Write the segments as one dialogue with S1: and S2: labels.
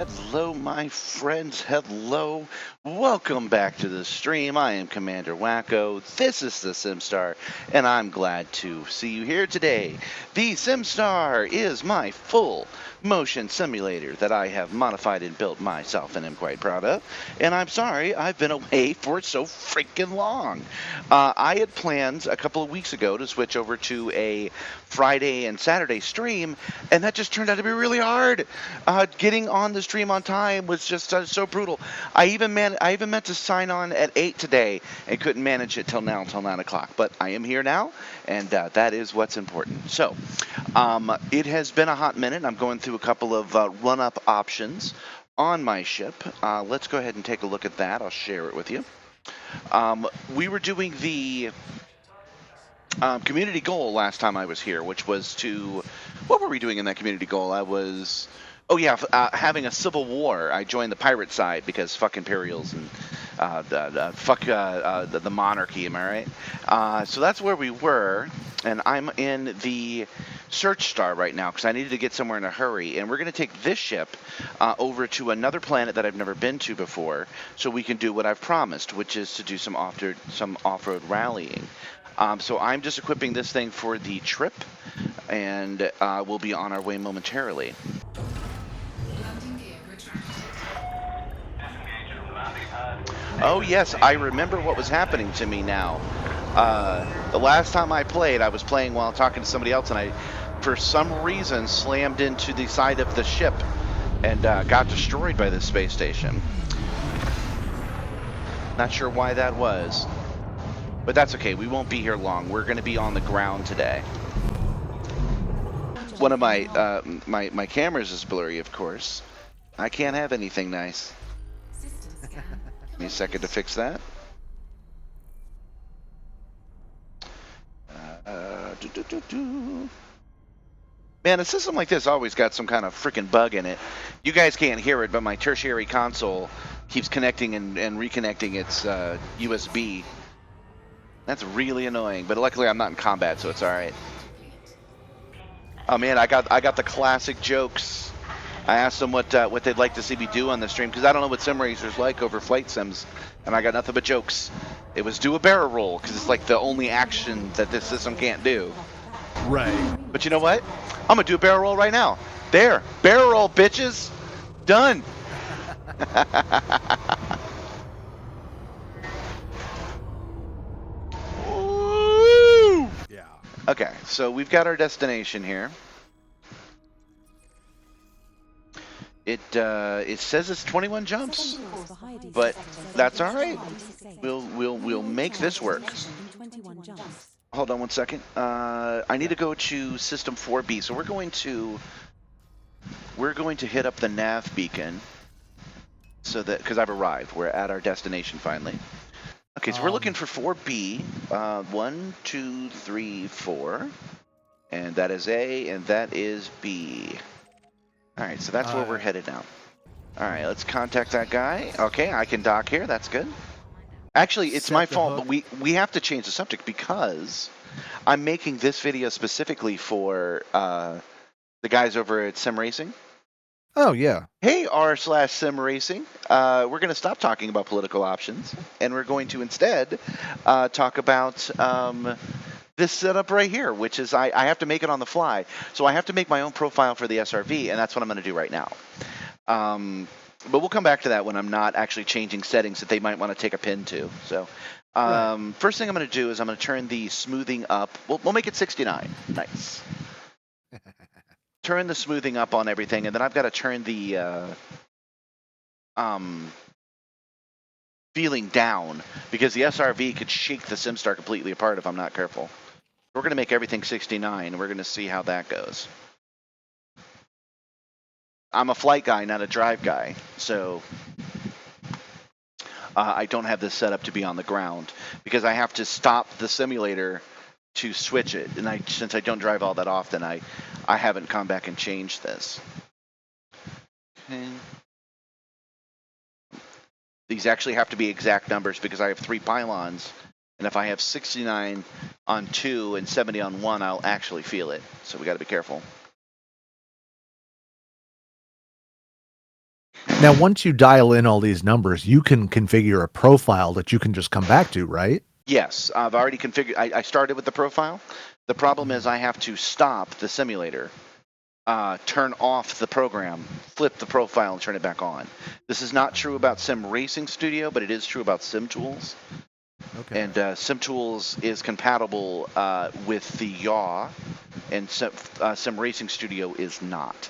S1: Hello, my friends. Hello. Welcome back to the stream. I am Commander Wacko. This is the Simstarr, and I'm glad to see you here today. The Simstarr is my full motion simulator that I have modified and built myself and am quite proud of. And I'm sorry I've been away for so freaking long. I had planned a couple of weeks ago to switch over to a Friday and Saturday stream, and that just turned out to be really hard. Getting on the stream on time was just so brutal. I even meant to sign on at 8 today and couldn't manage it till 9 o'clock. But I am here now, and that is what's important. So it has been a hot minute. I'm going through a couple of run-up options on my ship. Let's go ahead and take a look at that. I'll share it with you. We were doing the community goal last time I was here, which was to... What were we doing in that community goal? Oh yeah, having a civil war. I joined the pirate side because fuck Imperials and fuck the monarchy, am I right? So that's where we were, and I'm in the search star right now because I needed to get somewhere in a hurry, and we're going to take this ship over to another planet that I've never been to before, so we can do what I've promised, which is to do some off-road rallying. So I'm just equipping this thing for the trip, and we'll be on our way momentarily. Oh yes, I remember what was happening to me now. The last time I played, I was playing while talking to somebody else, and I, for some reason, slammed into the side of the ship and got destroyed by this space station. Not sure why that was, but that's okay. We won't be here long. We're going to be on the ground today. One of my my cameras is blurry, of course. I can't have anything nice. Give me a second to fix that. Man, a system like this always got some kind of freaking bug in it. You guys can't hear it, but my tertiary console keeps connecting and reconnecting its USB. That's really annoying, but luckily I'm not in combat, so it's all right. Oh man, I got the classic jokes. I asked them what they'd like to see me do on the stream because I don't know what sim racers like over flight sims, and I got nothing but jokes. It was do a barrel roll because it's like the only action that this system can't do.
S2: Right.
S1: But you know what? I'm gonna do a barrel roll right now. There, barrel roll, bitches. Done. Woo!
S2: Yeah.
S1: Okay, so we've got our destination here. It says it's 21 jumps, but that's all right. We'll make this work. Hold on one second. I need to go to system 4B, so we're going to hit up the nav beacon, so that because I've arrived, we're at our destination finally. Okay, so we're looking for 4B. 1, 2, 3, 4, and that is A, and that is B. All right, so that's where we're headed now. All right, let's contact that guy. Okay, I can dock here. That's good. Actually, it's my fault, but we have to change the subject because I'm making this video specifically for the guys over at Sim Racing.
S2: Oh, yeah.
S1: Hey, r/Sim Racing. We're going to stop talking about political options, and we're going to instead talk about this setup right here, which is I have to make it on the fly. So I have to make my own profile for the SRV, and that's what I'm going to do right now. But we'll come back to that when I'm not actually changing settings that they might want to take a pin to. So first thing I'm going to do is I'm going to turn the smoothing up. We'll make it 69. Nice. Turn the smoothing up on everything, and then I've got to turn the feeling down because the SRV could shake the Simstarr completely apart if I'm not careful. We're going to make everything 69, and we're going to see how that goes. I'm a flight guy, not a drive guy, so I don't have this set up to be on the ground because I have to stop the simulator to switch it, and since I don't drive all that often, I haven't come back and changed this. Okay. These actually have to be exact numbers because I have 3 pylons, and if I have 69 on 2 and 70 on 1, I'll actually feel it. So we got to be careful.
S2: Now, once you dial in all these numbers, you can configure a profile that you can just come back to, right?
S1: Yes, I've already configured. I started with the profile. The problem is
S2: Mhm.
S1: I have to stop the simulator, turn off the program, flip the profile, and turn it back on. This is not true about Sim Racing Studio, but it is true about SimTools.
S2: Okay.
S1: And SimTools is compatible with the yaw, and Sim Racing Studio is not.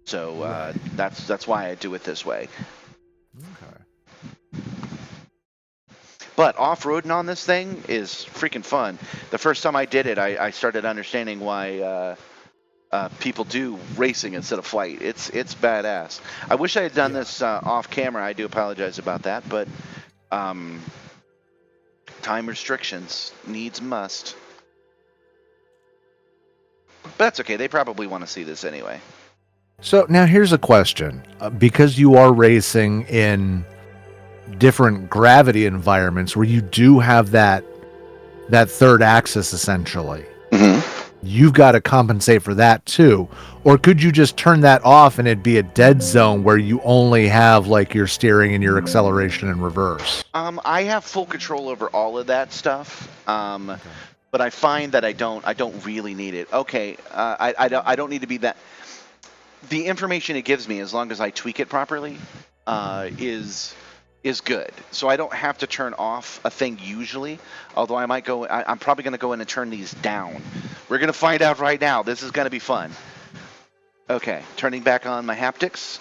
S1: So
S2: Right.
S1: that's why I do it this way.
S2: Okay.
S1: But off-roading on this thing is freaking fun. The first time I did it, I started understanding why people do racing instead of flight. It's badass. I wish I had done
S2: Yeah.
S1: this off camera. I do apologize about that, but um, time restrictions, needs must. But that's okay. They probably want to see this anyway.
S2: So now here's a question. Because you are racing in different gravity environments where you do have that third axis essentially,
S1: Mm-hmm.
S2: you've got to compensate for that too. Or could you just turn that off and it'd be a dead zone where you only have like your steering and your acceleration in reverse?
S1: I have full control over all of that stuff.
S2: Okay.
S1: But I find that I don't really need it. Okay, I don't need to be that. The information it gives me, as long as I tweak it properly, is good. So I don't have to turn off a thing usually. Although I might go, I'm probably going to go in and turn these down. We're going to find out right now. This is going to be fun. Okay, turning back on my haptics.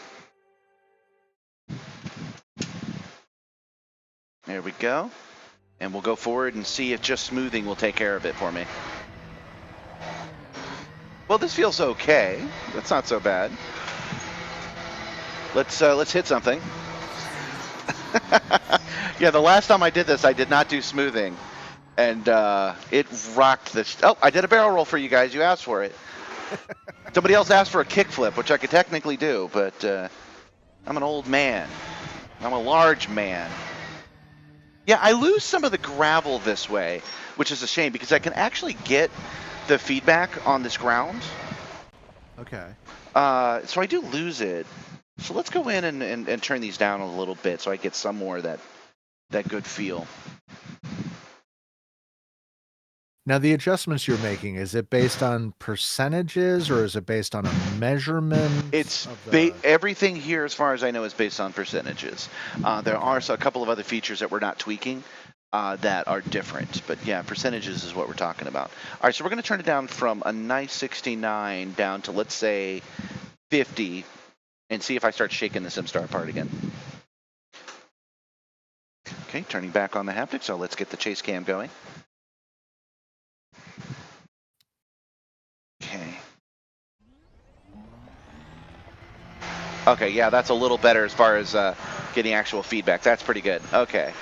S1: There we go. And we'll go forward and see if just smoothing will take care of it for me. Well, this feels okay. That's not so bad. Let's hit something. Yeah, the last time I did this, I did not do smoothing, and it rocked this. Oh, I did a barrel roll for you guys. You asked for it. Somebody else asked for a kickflip, which I could technically do, but I'm an old man. I'm a large man. Yeah, I lose some of the gravel this way, which is a shame because I can actually get the feedback on this ground.
S2: Okay.
S1: So I do lose it. So let's go in and turn these down a little bit so I get some more of that good feel.
S2: Now, the adjustments you're making, is it based on percentages or is it based on a measurement
S1: It's
S2: of the.
S1: everything here, as far as I know, is based on percentages. There are
S2: Okay.
S1: a couple of other features that we're not tweaking that are different, but yeah, percentages is what we're talking about. All right, so we're going to turn it down from a nice 69 down to, let's say, 50, and see if I start shaking the Simstarr apart again. Okay, turning back on the haptics, so let's get the chase cam going. Okay. Okay, yeah, that's a little better as far as getting actual feedback. That's pretty good. Okay.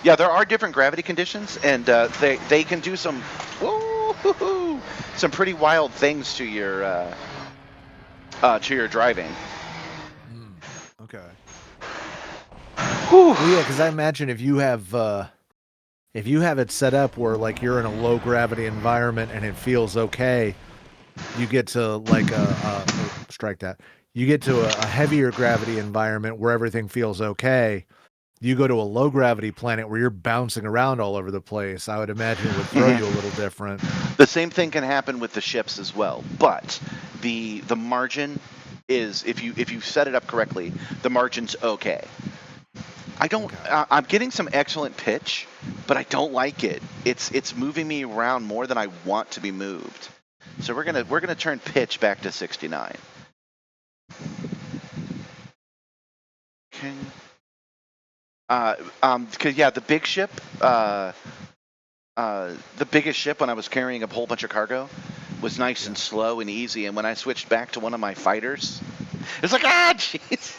S1: Yeah, there are different gravity conditions, and they can do some woo some pretty wild things to your driving.
S2: Mm, okay.
S1: Whew.
S2: Well, yeah, because I imagine if you have it set up where like you're in a low gravity environment and it feels okay, you get to like strike that. You get to a heavier gravity environment where everything feels okay. You go to a low gravity planet where you're bouncing around all over the place. I would imagine it would throw you a
S1: Mhm.
S2: little different.
S1: The same thing can happen with the ships as well, but the margin is, if you set it up correctly, the margin's okay. I don't.
S2: Okay.
S1: I'm getting some excellent pitch, but I don't like it. It's moving me around more than I want to be moved. So we're gonna turn pitch back to 69. Okay. Because yeah, the big ship, the biggest ship when I was carrying a whole bunch of cargo, was nice and
S2: Yeah.
S1: slow and easy. And when I switched back to one of my fighters, it's like jeez.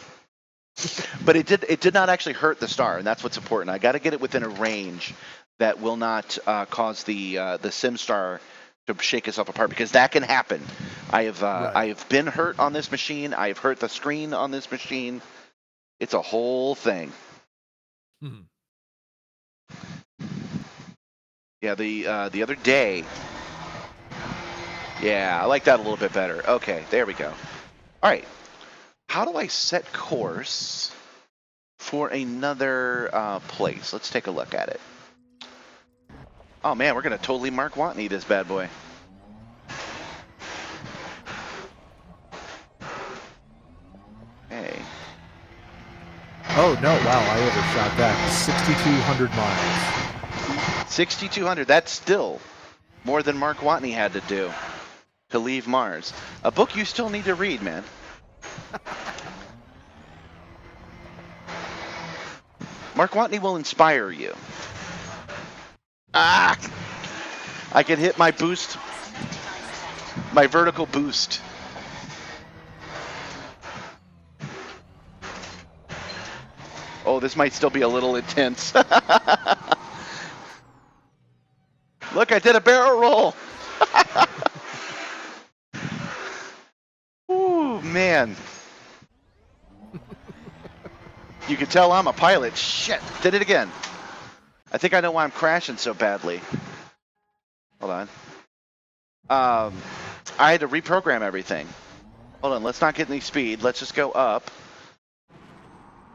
S1: But it did not actually hurt the star, and that's what's important. I got to get it within a range that will not cause the Simstarr to shake itself apart, because that can happen.
S2: Right.
S1: I have been hurt on this machine. I have hurt the screen on this machine. It's a whole thing.
S2: Hmm.
S1: Yeah, the other day. Yeah, I like that a little bit better. Okay, there we go. All right. How do I set course for another place? Let's take a look at it. Oh man, we're gonna totally Mark Watney this bad boy. Hey.
S2: Oh no! Wow, I overshot that. 6,200 miles.
S1: 6,200. That's still more than Mark Watney had to do to leave Mars. A book you still need to read, man. Mark Watney will inspire you. Ah! I can hit my boost, my vertical boost. Oh, this might still be a little intense. Look, I did a barrel roll. Ooh, man. You can tell I'm a pilot. Shit, did it again. I think I know why I'm crashing so badly. Hold on. I had to reprogram everything. Hold on, let's not get any speed. Let's just go up.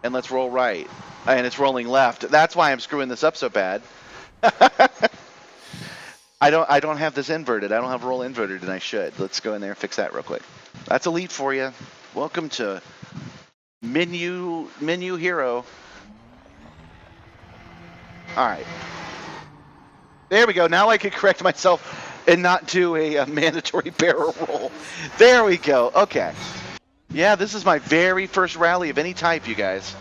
S1: And let's roll right. And it's rolling left. That's why I'm screwing this up so bad. I don't have this inverted. I don't have roll inverted, and I should. Let's go in there and fix that real quick. That's Elite for you. Welcome to Menu Hero. All right. There we go. Now I can correct myself and not do a mandatory barrel roll. There we go. Okay. Yeah, this is my very first rally of any type, you guys.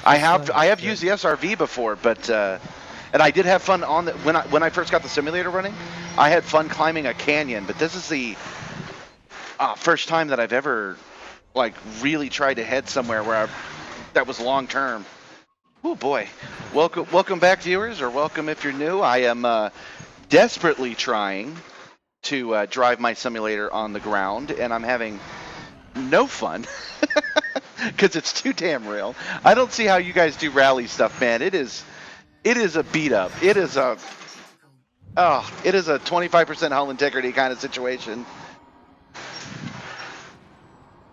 S1: I have used the SRV before, but and I did have fun on the when I first got the simulator running. I had fun climbing a canyon, but this is the first time that I've ever like really tried to head somewhere where that was long term. Oh boy, welcome back, viewers, or welcome if you're new. I am desperately trying to drive my simulator on the ground, and I'm having no fun because it's too damn real. I don't see how you guys do rally stuff, man. It is a beat up. It is a 25% hull integrity kind of situation.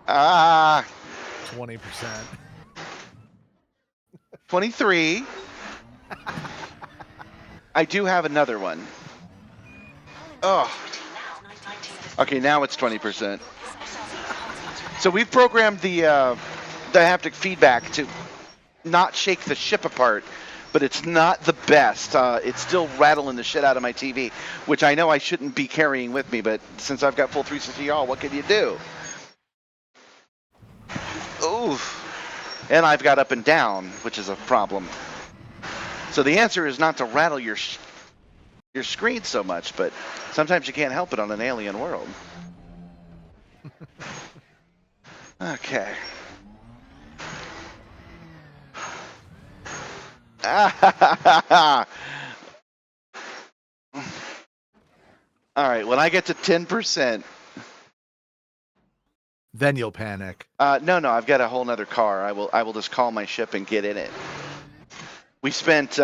S2: 20%.
S1: 23. I do have another one. Oh. Okay, now it's 20%. So we've programmed the haptic feedback to not shake the ship apart, but it's not the best. It's still rattling the shit out of my TV, which I know I shouldn't be carrying with me, but since I've got full 360 what can you do? Oof. And I've got up and down, which is a problem. So the answer is not to rattle your screen so much, but sometimes you can't help it on an alien world. Okay. All right, when I get to 10%.
S2: Then you'll panic.
S1: No, I've got a whole nother car. I will just call my ship and get in it. We spent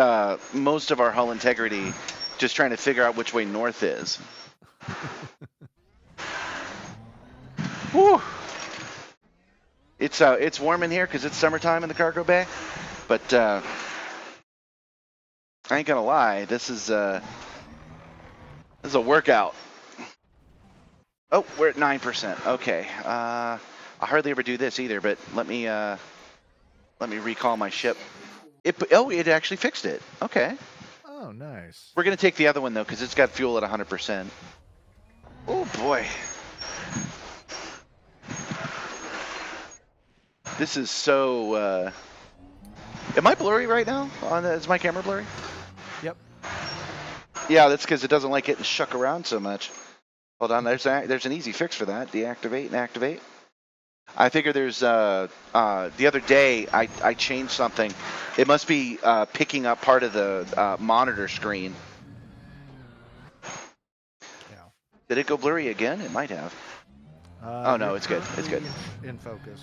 S1: most of our hull integrity just trying to figure out which way north is. Whew. It's warm in here because it's summertime in the cargo bay, but I ain't gonna lie, this is a workout. Oh, we're at 9%. Okay. I hardly ever do this either, but let me recall my ship. It actually fixed it. Okay.
S2: Oh, nice.
S1: We're gonna take the other one though, because it's got fuel at 100%. Oh boy. This is so. Am I blurry right now? Is my camera blurry?
S2: Yep.
S1: Yeah, that's because it doesn't like getting shook around so much. Hold on, there's an easy fix for that. Deactivate and activate. I figure there's the other day I changed something. It must be picking up part of the monitor screen.
S2: Yeah.
S1: Did it go blurry again? It might have. Oh no, it's good. It's good.
S2: In focus.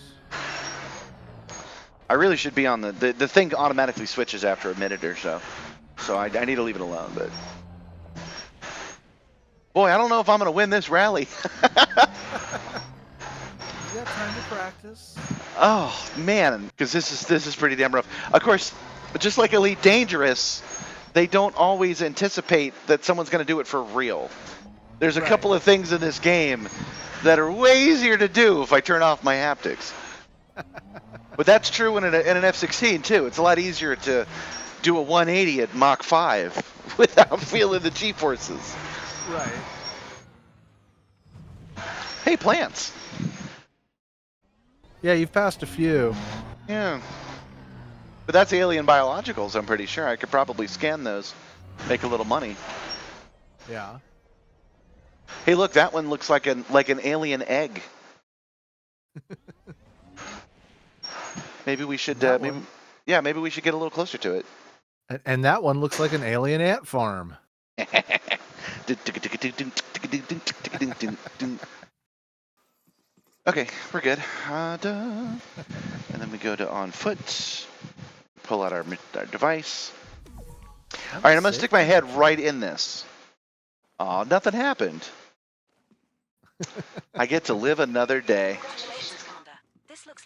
S1: I really should be on the thing automatically switches after a minute or so. So I need to leave it alone, but. Boy, I don't know if I'm going to win this rally.
S2: You got time to practice.
S1: Oh man, because this is pretty damn rough. Of course, just like Elite Dangerous, they don't always anticipate that someone's going to do it for real. There's a couple of things in this game that are way easier to do if I turn off my haptics. But that's true in an F-16 too. It's a lot easier to do a 180 at Mach 5 without feeling the G-forces.
S2: Right.
S1: Hey, plants.
S2: Yeah, you've passed a few.
S1: Yeah. But that's alien biologicals, I'm pretty sure. I could probably scan those, make a little money.
S2: Yeah.
S1: Hey, look, that one looks like an alien egg. Maybe we should maybe we should get a little closer to it.
S2: And that one looks like an alien ant farm.
S1: Okay, we're good. And then we go to on foot, pull out our device. All right, I'm going to stick my head right in this. Oh, nothing happened. I get to live another day.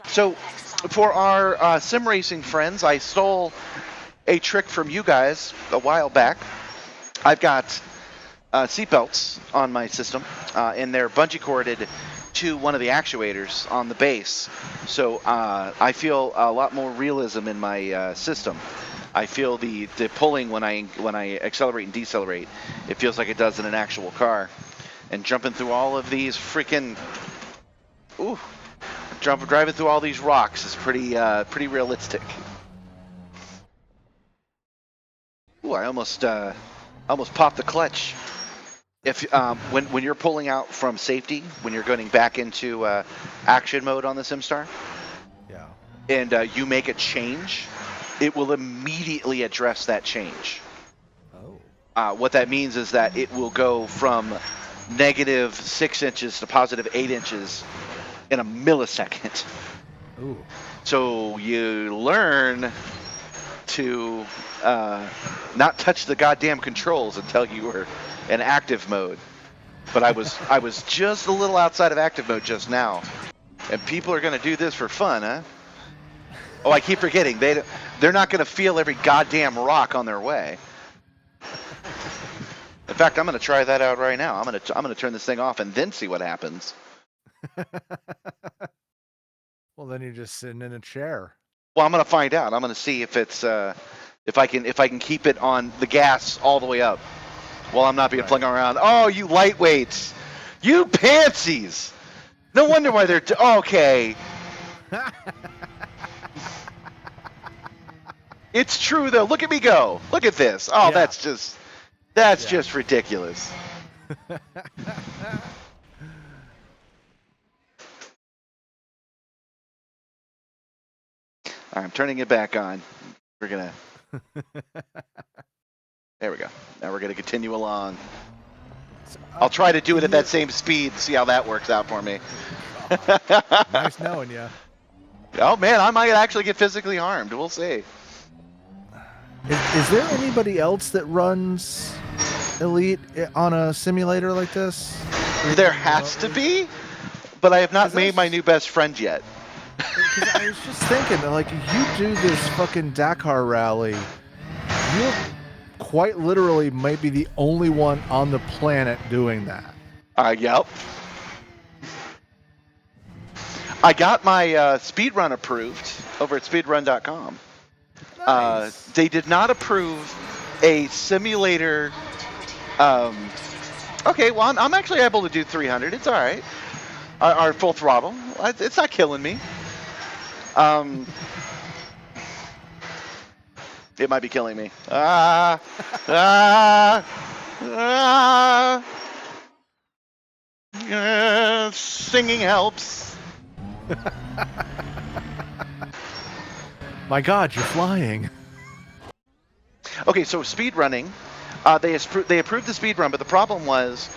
S1: So, for our sim racing friends, I stole a trick from you guys a while back. I've got seatbelts on my system, and they're bungee corded to one of the actuators on the base. So I feel a lot more realism in my system. I feel the pulling when I accelerate and decelerate. It feels like it does in an actual car. And jumping through all of these freaking, driving through all these rocks is pretty realistic. Ooh, I almost popped the clutch. If when you're pulling out from safety, when you're going back into action mode on the Simstarr,
S2: yeah,
S1: and you make a change, it will immediately address that change.
S2: Oh.
S1: What that means is that it will go from -6 inches to +8 inches in a millisecond.
S2: Ooh.
S1: So you learn to not touch the goddamn controls until you were in active mode. But I was just a little outside of active mode just now. And people are going to do this for fun, huh? Oh, I keep forgetting. They're not going to feel every goddamn rock on their way. In fact, I'm going to try that out right now. I'm going to turn this thing off and then see what happens.
S2: Well, then you're just sitting in a chair.
S1: Well, I'm going to find out. I'm going to see if it's if I can keep it on the gas all the way up while I'm not being flung around. Oh, you lightweights, you pantsies! No wonder why they're okay. It's true though. Look at me go. Look at this. Oh, yeah. That's just ridiculous. I'm turning it back on. We're gonna. There we go. Now we're gonna continue along. I'll try to do it at that same speed. See how that works out for me.
S2: Nice knowing you.
S1: Oh man, I might actually get physically harmed. We'll see.
S2: Is there anybody else that runs Elite on a simulator like this?
S1: There has to be, but I have not made my new best friend yet.
S2: Because I was just thinking, like, you do this fucking Dakar rally, you quite literally might be the only one on the planet doing that.
S1: Yep. I got my Speedrun approved over at speedrun.com.
S2: Nice.
S1: They did not approve a simulator. Okay, well, I'm actually able to do 300. It's all right. Our full throttle. It's not killing me. It might be killing me. Singing helps.
S2: My God, you're flying.
S1: Okay, so speed running, they approved the speed run, but the problem was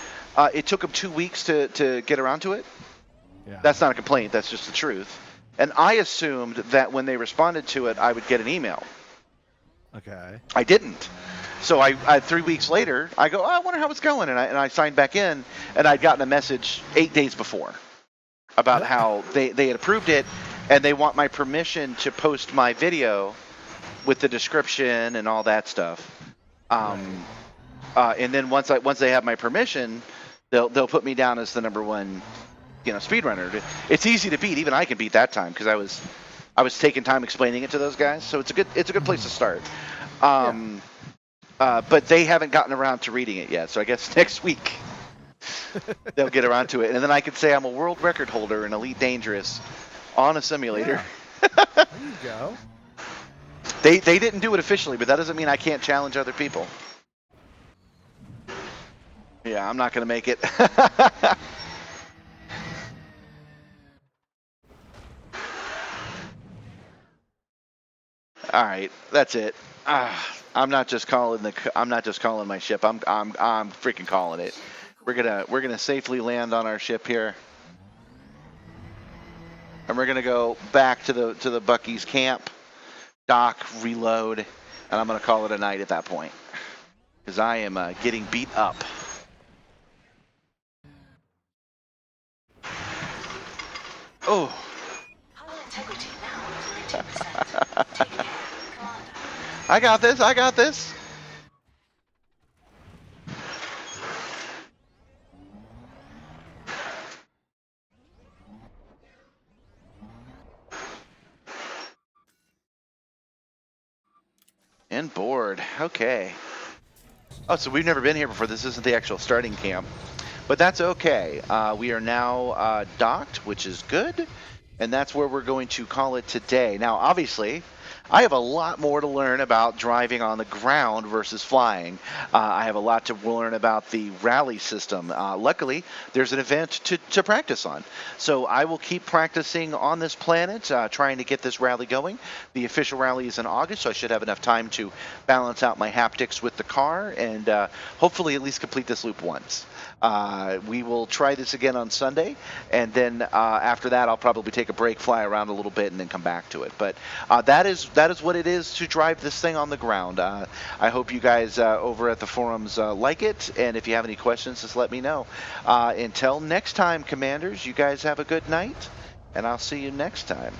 S1: it took them 2 weeks to get around to it.
S2: Yeah.
S1: That's not a complaint. That's just the truth. And I assumed that when they responded to it, I would get an email.
S2: Okay.
S1: I didn't. So I 3 weeks later, I go, oh, I wonder how it's going, and I signed back in, and I'd gotten a message 8 days before. about how they had approved it, and they want my permission to post my video with the description and all that stuff. And then once they have my permission, they'll put me down as the #1, speedrunner. It's easy to beat. Even I can beat that time because I was taking time explaining it to those guys. So it's a good place to start. But they haven't gotten around to reading it yet. So I guess next week they'll get around to it, and then I could say I'm a world record holder in Elite Dangerous on a simulator.
S2: Yeah. There you go.
S1: They didn't do it officially, but that doesn't mean I can't challenge other people. Yeah, I'm not going to make it. All right, that's it. I'm not just calling my ship. I'm freaking calling it. We're gonna safely land on our ship here, and we're gonna go back to the Bucky's camp, dock, reload, and I'm gonna call it a night at that point because I am getting beat up. Oh. I got this. And board. Okay. Oh, so we've never been here before. This isn't the actual starting camp. But that's okay. We are now docked, which is good. And that's where we're going to call it today. Now, obviously, I have a lot more to learn about driving on the ground versus flying. I have a lot to learn about the rally system. Luckily, there's an event to practice on. So I will keep practicing on this planet, trying to get this rally going. The official rally is in August, so I should have enough time to balance out my haptics with the car and hopefully at least complete this loop once. We will try this again on Sunday, and then after that I'll probably take a break, fly around a little bit, and then come back to it. But that is what it is to drive this thing on the ground. I hope you guys over at the forums like it, and if you have any questions, just let me know. Until next time, Commanders, you guys have a good night, and I'll see you next time.